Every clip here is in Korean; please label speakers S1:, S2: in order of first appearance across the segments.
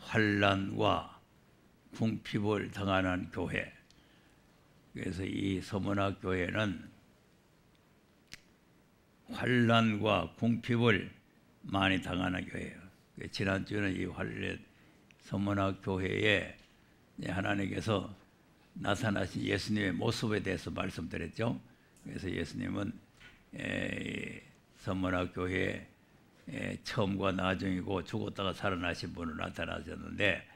S1: 환난과 궁핍을 당하는 교회. 그래서 이 서문학 교회는 환난과 궁핍을 많이 당하는 교회예요. 지난주에는 이 서문학 교회에 하나님께서 나타나신 예수님의 모습에 대해서 말씀드렸죠. 그래서 예수님은 서문학 교회에 처음과 나중이고 죽었다가 살아나신 분으로 나타나셨는데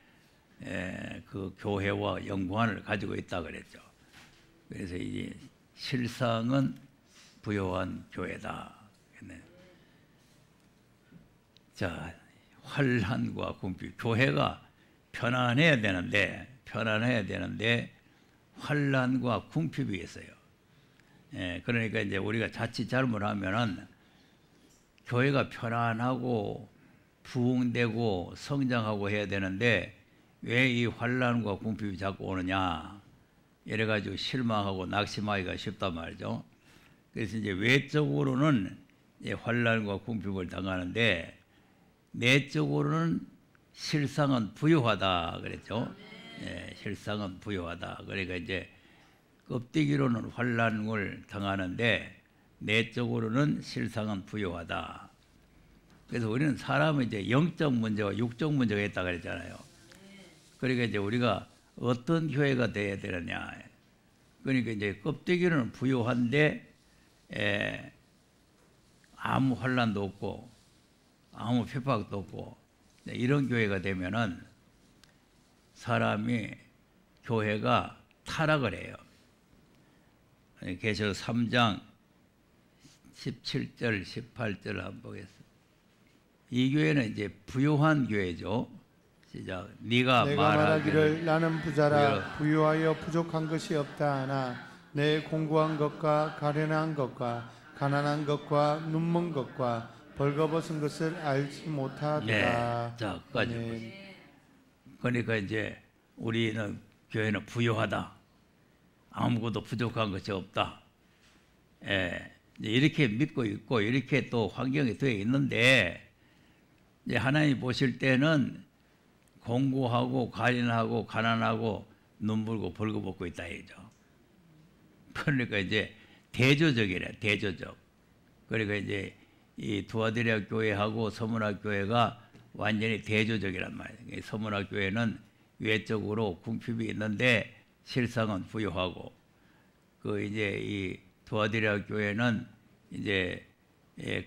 S1: 그 교회와 영광을 가지고 있다 그랬죠. 그래서 이 실상은 부요한 교회다. 자, 환난과 궁핍. 교회가 편안해야 되는데 환난과 궁핍이 있어요. 그러니까 이제 우리가 자칫 잘못하면은 교회가 편안하고 부흥되고 성장하고 해야 되는데 왜 이 환난과 궁핍이 자꾸 오느냐, 이래가지고 실망하고 낙심하기가 쉽단 말이죠. 그래서 이제 외적으로는 환난과 궁핍을 당하는데 내적으로는 실상은 부요하다 그랬죠. 실상은 부요하다. 그러니까 이제 껍데기로는 환난을 당하는데 내적으로는 실상은 부요하다. 그래서 우리는 사람은 이제 영적 문제와 육적 문제가 있다 그랬잖아요. 그러니까 이제 우리가 어떤 교회가 돼야 되느냐. 그러니까 이제 껍데기로는 부요한데 아무 환난도 없고 아무 핍박도 없고 이런 교회가 되면은 사람이 교회가 타락을 해요. 계시록 3장 17절 18절 한번 보겠습니다. 이 교회는 이제 부요한 교회죠. 시작. 네가
S2: 말하기를 나는 부자라 부유하여 부족한 것이 없다 하나 내 공고한 것과 가련한 것과 가난한 것과 눈먼 것과 벌거벗은 것을 알지 못하더라.
S1: 자, 끝까지. 그러니까 이제 우리는 교회는 부유하다. 아무것도 부족한 것이 없다. 이렇게 믿고 있고 이렇게 또 환경이 되어 있는데 이제 하나님 보실 때는 공고하고 가련하고 가난하고 눈물고 벌거벗고 있다 이죠. 그러니까 이제 대조적이래. 대조적. 그러니까 이제 이 두아디라 교회하고 서문학 교회가 완전히 대조적이란 말이에요. 서문학 교회는 외적으로 궁핍이 있는데 실상은 부유하고, 그 이제 이 두아디라 교회는 이제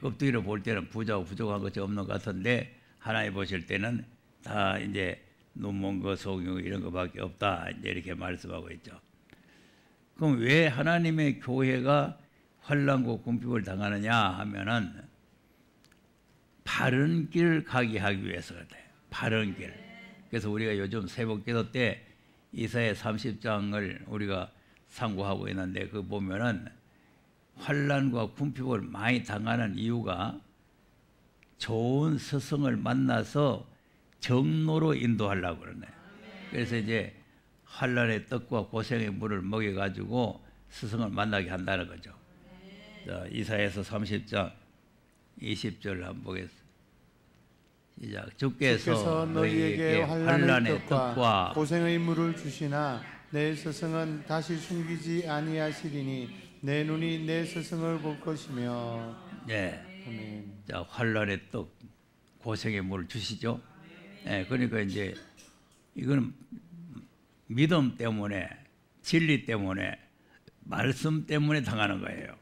S1: 껍데기로 볼 때는 부자고 부족한 것이 없는 것 같은데 하나님 보실 때는 다 이제 눈먼 거, 속이고 이런 것밖에 없다. 이제 이렇게 말씀하고 있죠. 그럼 왜 하나님의 교회가 환난과 궁핍을 당하느냐 하면은 바른 길을 가게 하기 위해서 그래요. 바른 길. 그래서 우리가 요즘 새벽기도 때 이사야 30장을 우리가 상고하고 있는데 그 보면은 환난과 궁핍을 많이 당하는 이유가 좋은 스승을 만나서 정로로 인도하려고 그러네. 그래서 이제 환난의 떡과 고생의 물을 먹여가지고 스승을 만나게 한다는 거죠. 자, 이사야서 30장 20절 한번 보겠습니다. 시작. 주께서 너희에게 환난의 떡과
S2: 고생의 물을 주시나 내 스승은 다시 숨기지 아니하시리니 내 눈이 내 스승을 볼 것이며.
S1: 네.
S2: 아멘.
S1: 자, 환난의 떡, 고생의 물을 주시죠. 네, 그러니까 이제 이거는 믿음 때문에, 진리 때문에, 말씀 때문에 당하는 거예요.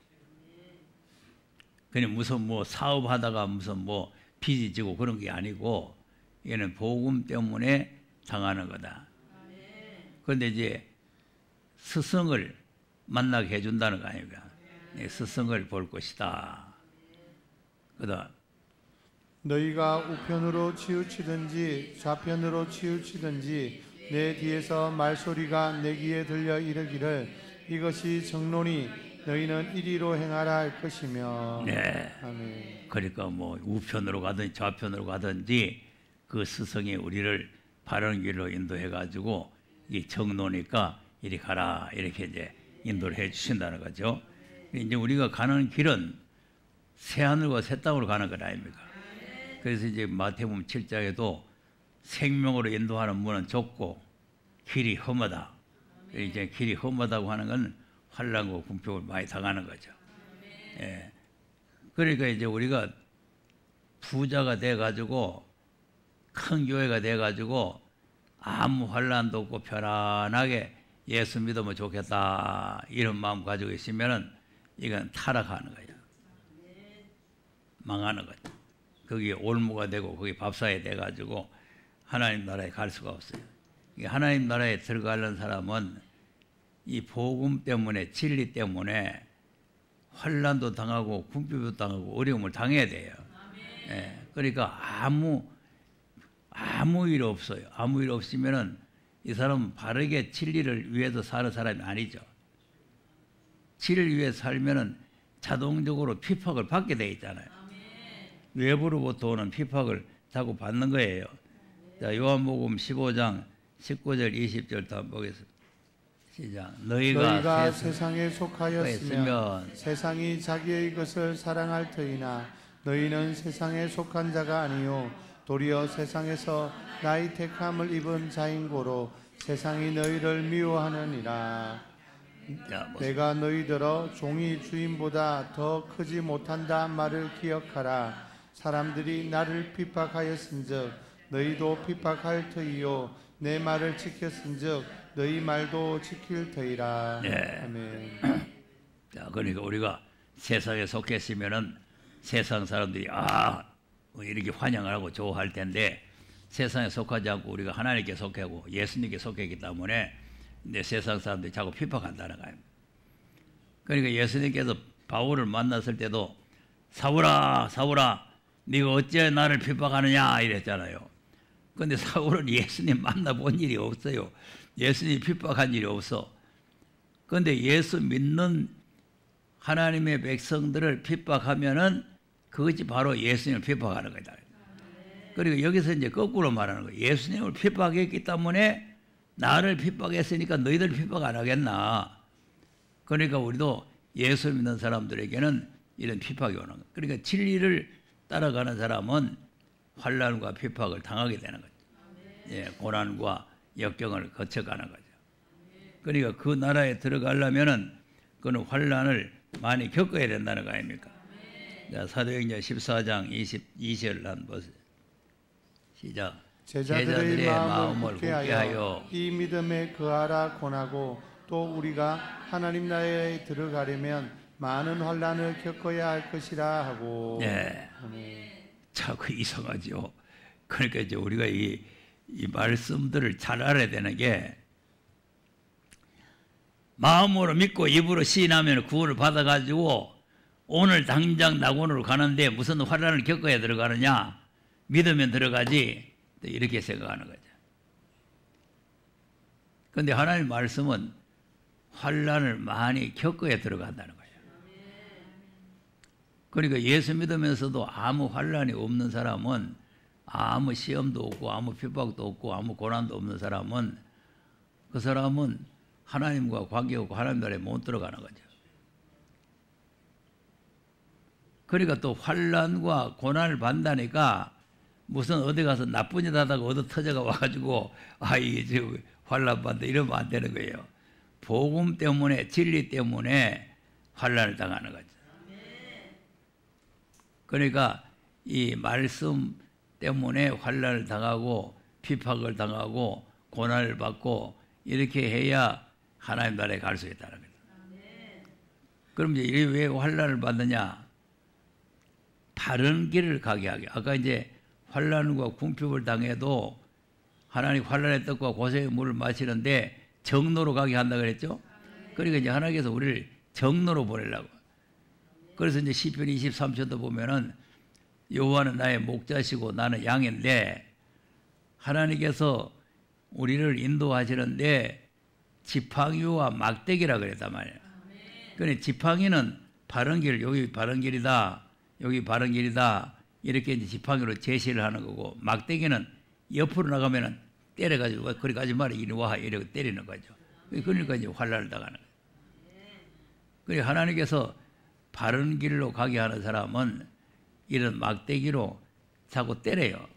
S1: 그냥 무슨 뭐 사업하다가 무슨 뭐 빚이 지고 그런 게 아니고 얘는 복음 때문에 당하는 거다. 그런데 이제 스승을 만나게 해준다는 거 아닙니까? 스승을 볼 것이다. 그다음
S2: 너희가 우편으로 치우치든지 좌편으로 치우치든지 내 뒤에서 말소리가 내 귀에 들려 이르기를 이것이 정론이 너희는 이리로 행하라 할 것이며.
S1: 네.
S2: 아멘.
S1: 그러니까 뭐 우편으로 가든지 좌편으로 가든지 그 스승이 우리를 바른 길로 인도해 가지고 이 정로니까 이리 가라 이렇게 이제 인도를 해 주신다는 거죠. 이제 우리가 가는 길은 새 하늘과 새 땅으로 가는 것 아닙니까? 그래서 이제 마태복음 7장에도 생명으로 인도하는 문은 좁고 길이 험하다. 이제 길이 험하다고 하는 건 환난과 궁핍을 많이 당하는 거죠. 예. 그러니까 이제 우리가 부자가 돼가지고 큰 교회가 돼가지고 아무 환난도 없고 편안하게 예수 믿으면 좋겠다 이런 마음 가지고 있으면은 이건 타락하는 거예요. 망하는 거죠. 거기에 올무가 되고 거기 밥사에 돼가지고 하나님 나라에 갈 수가 없어요. 하나님 나라에 들어가는 사람은 이 복음 때문에 진리 때문에 환난도 당하고 궁핍도 당하고 어려움을 당해야 돼요. 예, 그러니까 아무 일 없어요. 아무 일 없으면은 이 사람은 바르게 진리를 위해서 사는 사람이 아니죠. 진리를 위해 살면은 자동적으로 핍박을 받게 돼 있잖아요. 외부로부터 오는 핍박을 자꾸 받는 거예요. 자, 요한복음 15장 19절 20절 다 보겠습니다. 시작.
S2: 너희가 세상에 속하였으면 세상이 자기의 것을 사랑할 터이나 너희는 세상에 속한 자가 아니요 도리어 세상에서 나의 택함을 입은 자인 고로 세상이 너희를 미워하느니라. 내가 너희들어 종이 주인보다 더 크지 못한다 말을 기억하라. 사람들이 나를 핍박하였은즉 너희도 핍박할 터이요 내 말을 지켰은즉 너희 말도 지킬 터이라.
S1: 네.
S2: 아멘.
S1: 자, 그러니까 우리가 세상에 속했으면은 세상 사람들이 이렇게 환영을 하고 좋아할 텐데 세상에 속하지 않고 우리가 하나님께 속하고 예수님께 속했기 때문에 이제 세상 사람들이 자꾸 핍박한다는 거예요. 그러니까 예수님께서 바울을 만났을 때도 사울아 사울아 네가 어찌 나를 핍박하느냐 이랬잖아요. 그런데 사울은 예수님 만나본 일이 없어요. 예수님 핍박한 일이 없어. 그런데 예수 믿는 하나님의 백성들을 핍박하면은 그것이 바로 예수님을 핍박하는 거다. 그리고 여기서 이제 거꾸로 말하는 거예요. 예수님을 핍박했기 때문에 나를 핍박했으니까 너희들 핍박 안 하겠나. 그러니까 우리도 예수 믿는 사람들에게는 이런 핍박이 오는 거예요. 그러니까 진리를 따라가는 사람은 환난과 핍박을 당하게 되는 거죠. 예, 고난과 역경을 거쳐가는 거죠. 그러니까 그 나라에 들어가려면은 그는 환난을 많이 겪어야 된다는 거 아닙니까? 자, 사도행전 14장 22절 한 보세요. 시작.
S2: 제자들의 마음을 굳게 하여 이 믿음에 거하라 권하고 또 우리가 하나님 나라에 들어가려면 많은 환난을 겪어야 할 것이라 하고.
S1: 네. 자꾸 이상하죠. 그러니까 이제 우리가 이 말씀들을 잘 알아야 되는 게 마음으로 믿고 입으로 시인하면 구원을 받아가지고 오늘 당장 낙원으로 가는데 무슨 환난을 겪어야 들어가느냐? 믿으면 들어가지. 이렇게 생각하는 거죠. 그런데 하나님 말씀은 환난을 많이 겪어야 들어간다는 거예요. 그러니까 예수 믿으면서도 아무 환난이 없는 사람은 아무 시험도 없고 아무 핍박도 없고 아무 고난도 없는 사람은 그 사람은 하나님과 관계 없고 하나님 나라에 못 들어가는 거죠. 그러니까 또 환난과 고난을 받다니까 무슨 어디 가서 나쁜 짓 하다가 얻어 터져가 와가지고 이게 환난 받다 이러면 안 되는 거예요. 복음 때문에 진리 때문에 환난을 당하는 거죠. 그러니까 이 말씀 때문에 환난을 당하고 핍박을 당하고 고난을 받고 이렇게 해야 하나님 나라에 갈 수 있다는 거예요. 그럼 이제 왜 환난을 받느냐? 바른 길을 가게 하게. 아까 이제 환난과 궁핍을 당해도 하나님 환난의 떡과 고생의 물을 마시는데 정로로 가게 한다 그랬죠? 그러니까 이제 하나님께서 우리를 정로로 보내려고. 그래서 이제 시편 23편도 보면은 여호와는 나의 목자시고 나는 양인데 하나님께서 우리를 인도하시는데 지팡이와 막대기라 그랬단 말이에요. 그런데 지팡이는 바른 길, 여기 바른 길이다, 여기 바른 길이다 이렇게 이제 지팡이로 제시를 하는 거고 막대기는 옆으로 나가면은 때려가지고 그리 가지 마라 이리 와 이렇게 때리는 거죠. 그러니까 이제 환난을 당하는 거예요. 그러니까 하나님께서 바른 길로 가게 하는 사람은 이런 막대기로 자꾸 때려요.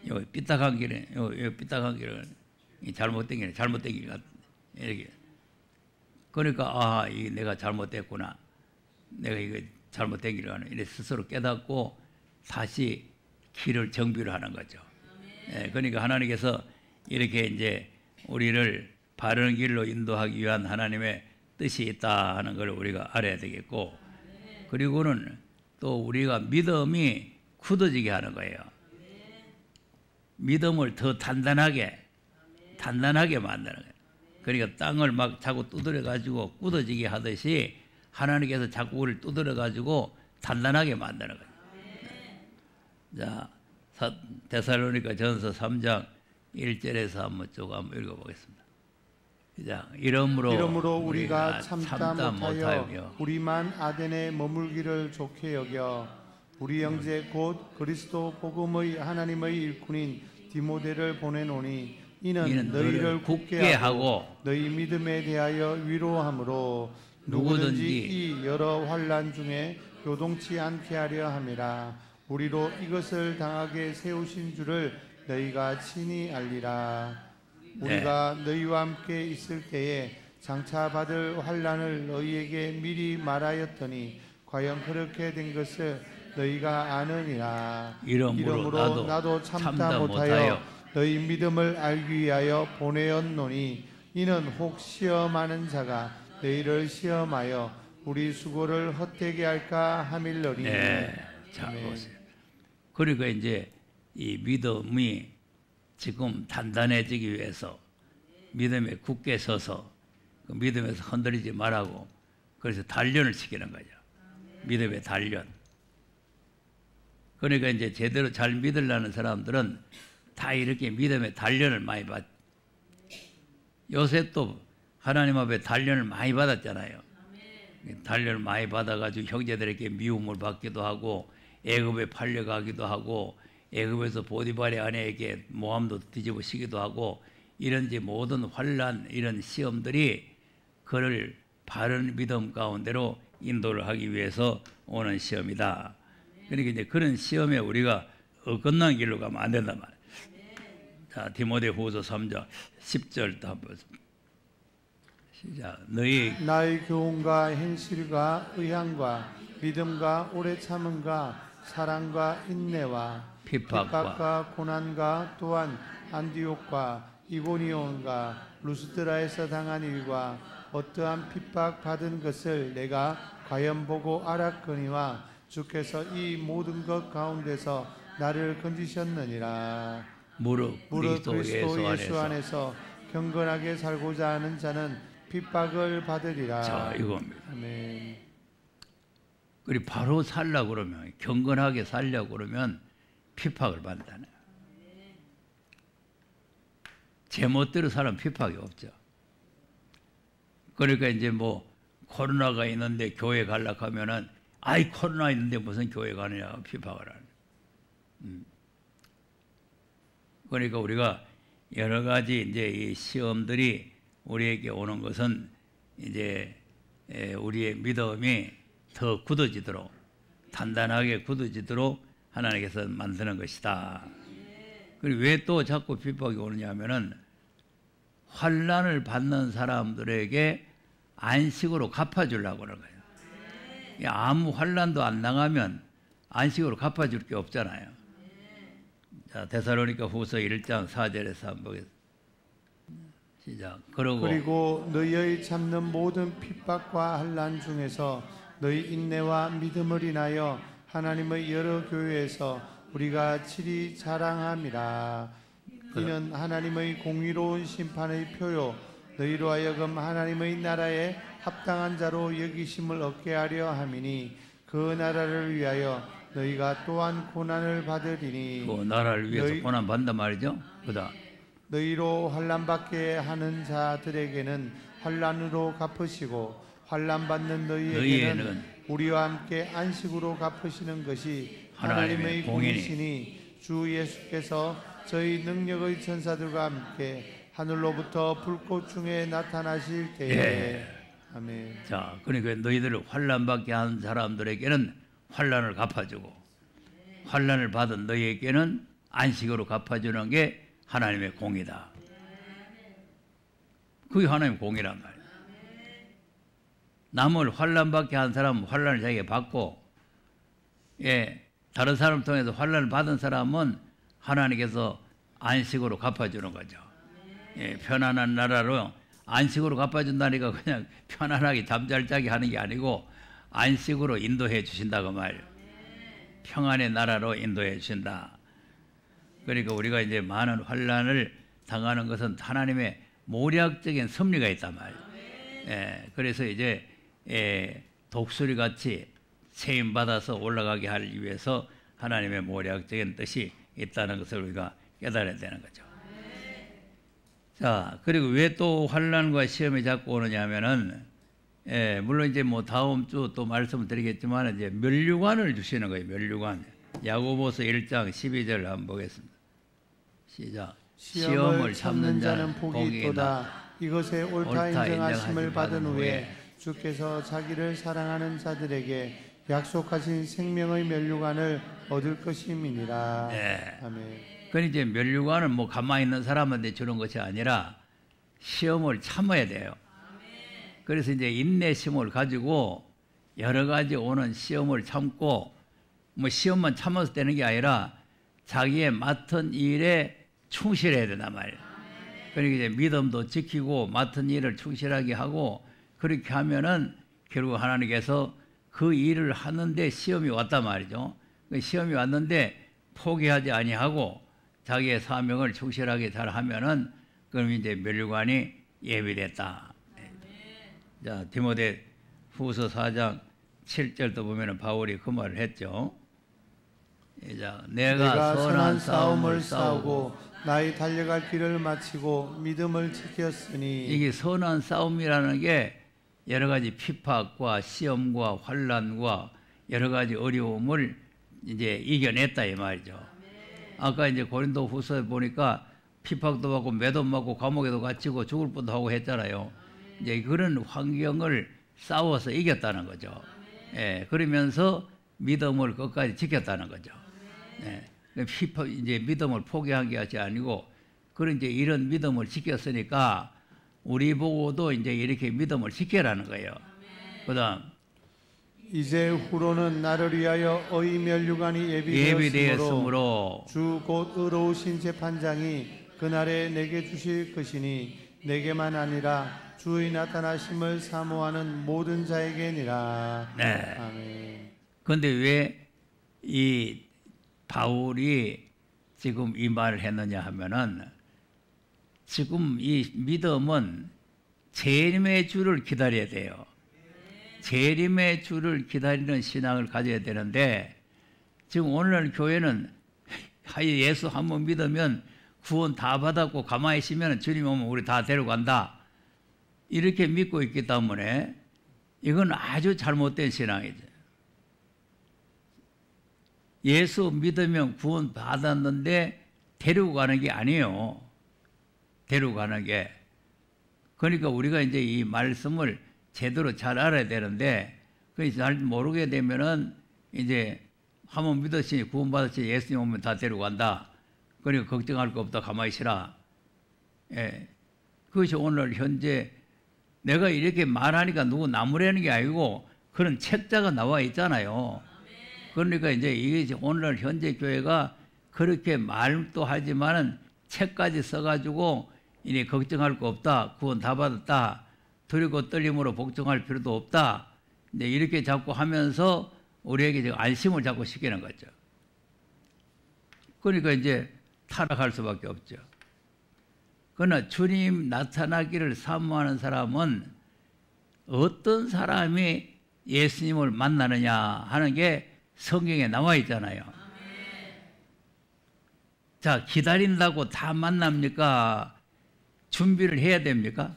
S1: 요 삐딱한 길에 요 삐딱한 길은 잘못된 길 같 이렇게. 그러니까 아, 이 내가 잘못됐구나. 내가 이거 잘못된 길을 가는 이래 스스로 깨닫고 다시 길을 정비를 하는 거죠. 예, 그러니까 하나님께서 이렇게 이제 우리를 바른 길로 인도하기 위한 하나님의 뜻이 있다 하는 걸 우리가 알아야 되겠고, 그리고는 또 우리가 믿음이 굳어지게 하는 거예요. 믿음을 더 단단하게 만드는 거예요. 그러니까 땅을 막 자꾸 두드려 가지고 굳어지게 하듯이 하나님께서 자꾸 우리를 두드려 가지고 단단하게 만드는 거예요. 자, 데살로니가 전서 3장 1절에서 한번 읽어보겠습니다. 자, 이러므로
S2: 우리가 참다 못하여 우리만 아덴에 머물기를 좋게 여겨 우리 형제 곧 그리스도 복음의 하나님의 일꾼인 디모데를 보내노니 이는 너희를 굳게 하고 너희 믿음에 대하여 위로함으로 누구든지 이 여러 환난 중에 요동치 않게 하려 함이라. 우리로 이것을 당하게 세우신 줄을 너희가 친히 알리라. 우리가 너희와 함께 있을 때에 장차 받을 환난을 너희에게 미리 말하였더니 과연 그렇게 된 것을 너희가 아느니라. 이러므로 나도 참다 못하여 너희 믿음을 알기 위하여 보내었노니 이는 혹 시험하는 자가 너희를 시험하여 우리 수고를 헛되게 할까 함일러니.
S1: 네. 자, 보세요. 그러니까 이제 이 믿음이 지금 단단해지기 위해서 믿음에 굳게 서서 그 믿음에서 흔들리지 말라고, 그래서 단련을 시키는 거죠. 믿음의 단련. 그러니까 이제 제대로 잘 믿으려는 사람들은 다 이렇게 믿음의 단련을 많이 받. 요셉도 하나님 앞에 단련을 많이 받았잖아요. 단련을 많이 받아가지고 형제들에게 미움을 받기도 하고 애굽에 팔려가기도 하고 애굽에서 보디발의 아내에게 모함도 뒤집어쓰기도 하고 이런지 모든 환난 이런 시험들이 그를 바른 믿음 가운데로 인도를 하기 위해서 오는 시험이다. 그러니까 이제 그런 시험에 우리가 어긋난 길로 가면 안 된단 말이에요. 자, 디모데후서 3장 10절도 한번 시작.
S2: 나의 교훈과 행실과 의향과 믿음과 오래 참음과 사랑과 인내와 핍박과 고난과 또한 안디옥과 이고니온과 루스드라에서 당한 일과 어떠한 핍박 받은 것을 내가 과연 보고 알았거니와 주께서 이 모든 것 가운데서 나를 건지셨느니라.
S1: 무릇
S2: 그리스도 예수 안에서 경건하게 살고자 하는 자는 핍박을 받으리라.
S1: 자, 이겁니다.
S2: 아멘.
S1: 그리고 바로 살려고 그러면, 경건하게 살려고 그러면 핍박을 받는다네. 제멋대로 살면 핍박이 없죠. 그러니까 이제 뭐 코로나가 있는데 교회 가려고 하면은 아이 코로나 있는데 무슨 교회 가느냐고 핍박을 하는. 그러니까 우리가 여러 가지 이제 이 시험들이 우리에게 오는 것은 이제 우리의 믿음이 더 굳어지도록, 단단하게 굳어지도록 하나님께서 만드는 것이다. 그리고 왜 또 자꾸 핍박이 오느냐 하면은 환난을 받는 사람들에게 안식으로 갚아주려고 그러는 거예요. 아무 환난도 안 당하면 안식으로 갚아줄 게 없잖아요. 자, 데살로니가 후서 1장 4절에서 한번 보겠습니다. 시작.
S2: 그리고 너희의 참는 모든 핍박과 환난 중에서 너희 인내와 믿음을 인하여 하나님의 여러 교회에서 우리가 칠이 자랑함이라. 이는 하나님의 공의로운 심판의 표요 너희로 하여금 하나님의 나라에 합당한 자로 여기심을 얻게 하려 함이니 그 나라를 위하여 너희가 또한 고난을 받으리니.
S1: 그 나라를 위해서 고난 받는단 말이죠. 그다.
S2: 너희로 환난 받게 하는 자들에게는 환난으로 갚으시고 환난 받는 너희에게는 우리와 함께 안식으로 갚으시는 것이 하나님의 공이시니 주 예수께서 저희 능력의 천사들과 함께 하늘로부터 불꽃 중에 나타나실 때에. 아멘.
S1: 자, 그러니까 너희들을 환난 받게 한 사람들에게는 환난을 갚아주고 환난을 받은 너희에게는 안식으로 갚아주는 게 하나님의 공이다. 그게 하나님의 공이란 말이에요. 남을 환난받게 한 사람은 환난을 자기가 받고, 다른 사람을 통해서 환난을 받은 사람은 하나님께서 안식으로 갚아주는 거죠. 편안한 나라로 안식으로 갚아준다니까 그냥 편안하게 잠잘자게 하는 게 아니고 안식으로 인도해 주신다고 말이에요. 평안의 나라로 인도해 주신다. 그러니까 우리가 이제 많은 환난을 당하는 것은 하나님의 모략적인 섭리가 있단 말이에요. 그래서 이제 독수리 같이 세임 받아서 올라가게 하기 위해서 하나님의 모략적인 뜻이 있다는 것을 우리가 깨달아야 되는 거죠. 자, 그리고 왜 또 환난과 시험이 자꾸 오느냐 하면은, 물론 이제 뭐 다음 주 또 말씀을 드리겠지만, 이제 면류관을 주시는 거예요, 면류관. 야고보서 1장 12절 한번 보겠습니다. 시작.
S2: 시험을 참는 자는 복이 있도다. 이것에 옳다 인정하심을 받은 후에 주께서 자기를 사랑하는 자들에게 약속하신 생명의 면류관을 얻을 것임이니라.
S1: 네.
S2: 아멘.
S1: 그러니 이제 면류관은 뭐 가만히 있는 사람한테 주는 것이 아니라 시험을 참아야 돼요. 그래서 이제 인내심을 가지고 여러 가지 오는 시험을 참고, 뭐 시험만 참아서 되는 게 아니라 자기의 맡은 일에 충실해야 된단 말이에요. 그러니까 이제 믿음도 지키고 맡은 일을 충실하게 하고, 그렇게 하면은 결국 하나님께서 그 일을 하는데 시험이 왔단 말이죠. 그 시험이 왔는데 포기하지 아니하고 자기의 사명을 충실하게 잘 하면은 그럼 이제 면류관이 예비됐다. 자, 디모데 후서 4장 7절도 보면은 바울이 그 말을 했죠. 자, 내가 선한 싸움을 싸우고
S2: 나의 달려갈 길을 마치고 믿음을 지켰으니.
S1: 이게 선한 싸움이라는 게 여러 가지 핍박과 시험과 환난과 여러 가지 어려움을 이제 이겨냈다 이 말이죠. 아까 이제 고린도 후서에 보니까 핍박도 받고 매도 맞고 감옥에도 갇히고 죽을 뻔도 하고 했잖아요. 이제 그런 환경을 싸워서 이겼다는 거죠. 그러면서 믿음을 끝까지 지켰다는 거죠. 핍박 이제 믿음을 포기한 게 아니고, 그런 이제 이런 믿음을 지켰으니까 우리 보고도 이제 이렇게 믿음을 지켜라는 거예요. 그다음
S2: 이제 후로는 나를 위하여 어이 면류관이 예비되었으므로 주 곧 의로우신 재판장이 그날에 내게 주실 것이니 내게만 아니라 주의 나타나심을 사모하는 모든 자에게니라.
S1: 네.
S2: 아멘.
S1: 그런데 왜 이 바울이 지금 이 말을 했느냐 하면은, 지금 이 믿음은 재림의 주를 기다려야 돼요. 재림의 주를 기다리는 신앙을 가져야 되는데, 지금 오늘날 교회는 예수 한 번 믿으면 구원 다 받았고 가만히 있으면 주님 오면 우리 다 데려간다, 이렇게 믿고 있기 때문에 이건 아주 잘못된 신앙이죠. 예수 믿으면 구원 받았는데 데리고 가는 게 아니에요. 데리고 가는 게. 그러니까 우리가 이제 이 말씀을 제대로 잘 알아야 되는데, 그래서 잘 모르게 되면은 이제 한번 믿었으니 구원 받았으니 예수님 오면 다 데려간다. 그러니까 걱정할 거 없다, 가만히 있으라. 그것이 오늘 현재 내가 이렇게 말하니까 누구 나무라는 게 아니고 그런 책자가 나와 있잖아요. 그러니까 이제 이게 오늘 현재 교회가 그렇게 말도 하지만은 책까지 써가지고 이제 걱정할 거 없다, 구원 다 받았다, 두렵고 떨림으로 복종할 필요도 없다, 이제 이렇게 자꾸 하면서 우리에게 지금 안심을 자꾸 시키는 거죠. 그러니까 이제 타락할 수밖에 없죠. 그러나 주님 나타나기를 사모하는 사람은 어떤 사람이 예수님을 만나느냐 하는 게 성경에 나와 있잖아요. 자, 기다린다고 다 만납니까? 준비를 해야 됩니까?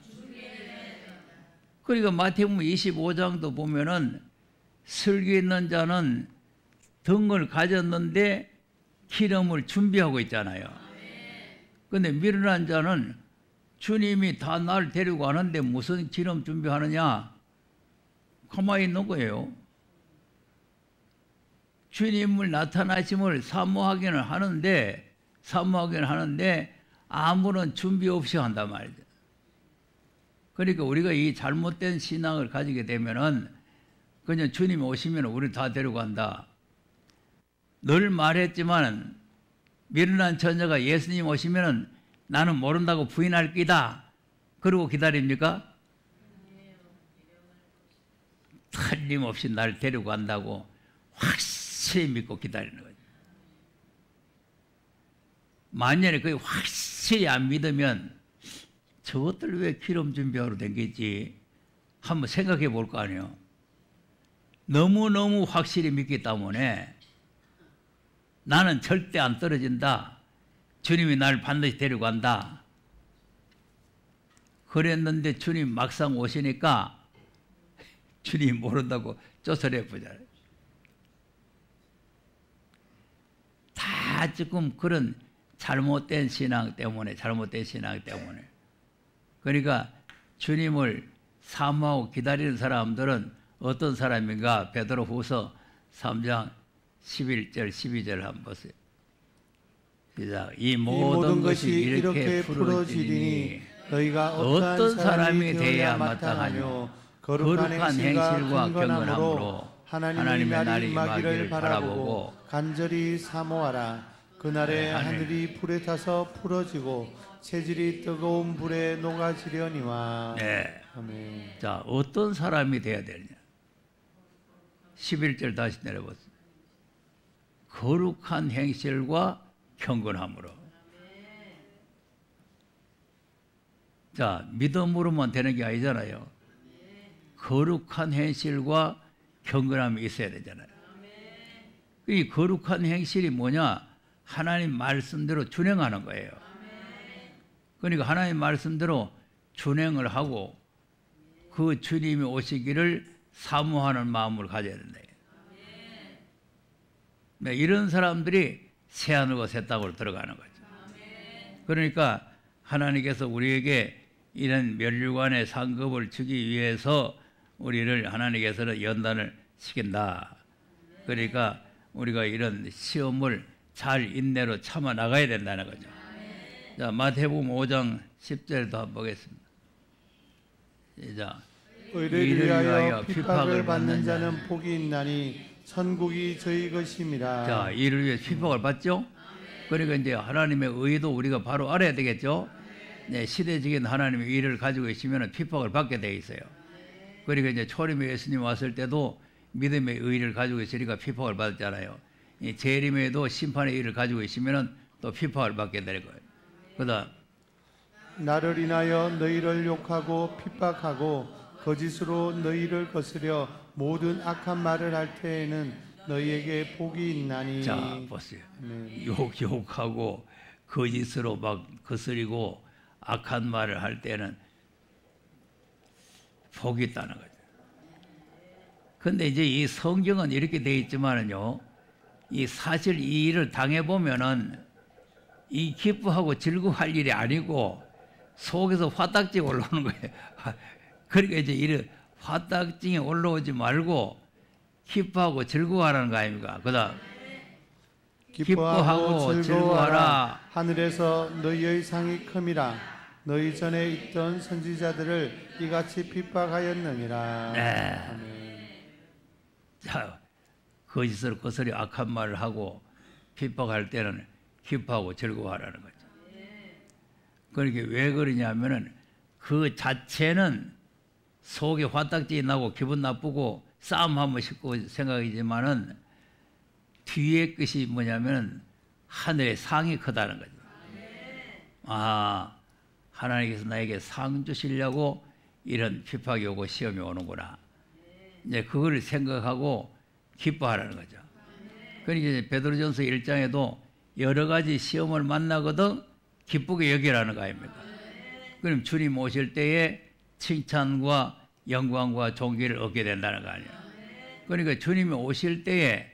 S1: 그러니까 마태복음 25장도 보면은 슬기 있는 자는 등을 가졌는데 기름을 준비하고 있잖아요. 그런데 미련한 자는 주님이 다 날 데리고 가는데 무슨 기름 준비하느냐? 가만히 있는 거예요. 주님을 나타나심을 사모하기는 하는데 사모하긴 하는데 아무런 준비 없이 한단 말이죠. 그러니까 우리가 이 잘못된 신앙을 가지게 되면은 그냥 주님이 오시면 우리 다 데려간다. 늘 말했지만 미련한 처녀가 예수님 오시면은 나는 모른다고 부인할 끼다. 그러고 기다립니까? 틀림없이 날 데려간다고 확실히 믿고 기다리는 거죠. 만약에 그게 확실히 안 믿으면 저것들 왜 기름 준비하러 댕기지? 한번 생각해 볼 거 아니에요. 너무너무 확실히 믿기 때문에 나는 절대 안 떨어진다. 주님이 날 반드시 데려간다. 그랬는데 주님 막상 오시니까 주님 모른다고 쫓아내보잖아요. 다 지금 그런 잘못된 신앙 때문에 그러니까 주님을 사모하고 기다리는 사람들은 어떤 사람인가? 베드로후서 3장 11절 12절 한번 보세요. 시작. 이 모든 것이 이렇게 풀어지리니 너희가 어떤 사람이 되어야 마땅하뇨 거룩한 행실과 경건함으로 하나님의 날이 임하기를 바라보고
S2: 간절히 사모하라. 그날에 하늘이 불에 타서 풀어지고 체질이 뜨거운 불에 녹아지려니와.
S1: 네.
S2: 아멘.
S1: 자, 어떤 사람이 되어야 되느냐? 11절 다시 내려보세요. 거룩한 행실과 경건함으로. 자, 믿음으로만 되는 게 아니잖아요. 거룩한 행실과 경건함이 있어야 되잖아요. 이 거룩한 행실이 뭐냐? 하나님 말씀대로 준행하는 거예요. 그러니까 하나님 말씀대로 준행을 하고 그 주님이 오시기를 사모하는 마음을 가져야 된다. 네, 이런 사람들이 새하늘과 새 땅으로 들어가는 거죠. 그러니까 하나님께서 우리에게 이런 면류관의 상급을 주기 위해서 우리를 하나님께서는 연단을 시킨다. 그러니까 우리가 이런 시험을 잘 인내로 참아 나가야 된다는 거죠. 자, 마태복음 5장 10절도 한번 보겠습니다. 시작.
S2: 의를 위하여 핍박을 받는 자는 복이 있나니 천국이 저희 것입니다.
S1: 자, 이를 위해 핍박을 받죠. 그러니까 이제 하나님의 의도 우리가 바로 알아야 되겠죠. 네, 시대적인 하나님의 의를 가지고 계시면 핍박을 받게 돼 있어요. 그러니까 이제 초림에 예수님 왔을 때도 믿음의 의를 가지고 있으니까 핍박을 받았잖아요. 이 재림에도 심판의 의를 가지고 있으면 또 핍박을 받게 될 거예요. 그다음
S2: 나를 인하여 너희를 욕하고 핍박하고 거짓으로 너희를 거스려 모든 악한 말을 할 때에는 너희에게 복이 있나니.
S1: 자, 보세요.
S2: 네.
S1: 욕하고 거짓으로 막 거스리고 악한 말을 할 때는 복이 있다는 거죠. 근데 이제 이 성경은 이렇게 되어 있지만은요, 이 사실 이 일을 당해보면은 이 기뻐하고 즐거워할 일이 아니고 속에서 화딱지 올라오는 거예요. 그러니까 이제 이런 화딱지에 올라오지 말고 기뻐하고 즐거워하라는 거 아닙니까? 그 다음 기뻐하고 즐거워하라.
S2: 하늘에서 너희의 상이 큼이라. 너희 전에 있던 선지자들을 이같이 핍박하였느니라.
S1: 네.
S2: 아멘.
S1: 자, 거짓으로 거스리 악한 말을 하고 핍박할 때는 기뻐하고 즐거워하라는 거죠. 그러니까 왜 그러냐면은 그 자체는 속에 화딱지 나고 기분 나쁘고 싸움하면 싶고 생각이지만은 뒤에 것이 뭐냐면 하늘의 상이 크다는 거죠. 아, 하나님께서 나에게 상 주시려고 이런 핍박이 오고 시험이 오는구나. 이제 그걸 생각하고 기뻐하라는 거죠. 그러니까 이제 베드로전서 1장에도 여러 가지 시험을 만나거든 기쁘게 여기라는 거 아닙니까? 그럼 주님 오실 때에 칭찬과 영광과 존귀를 얻게 된다는 거 아니에요. 그러니까 주님이 오실 때에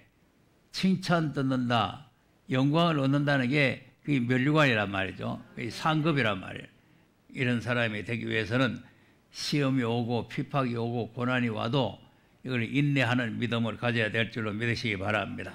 S1: 칭찬 듣는다, 영광을 얻는다는 게 그게 면류관이란 말이죠. 그게 상급이란 말이에요. 이런 사람이 되기 위해서는 시험이 오고 핍박이 오고 고난이 와도 이걸 인내하는 믿음을 가져야 될 줄로 믿으시기 바랍니다.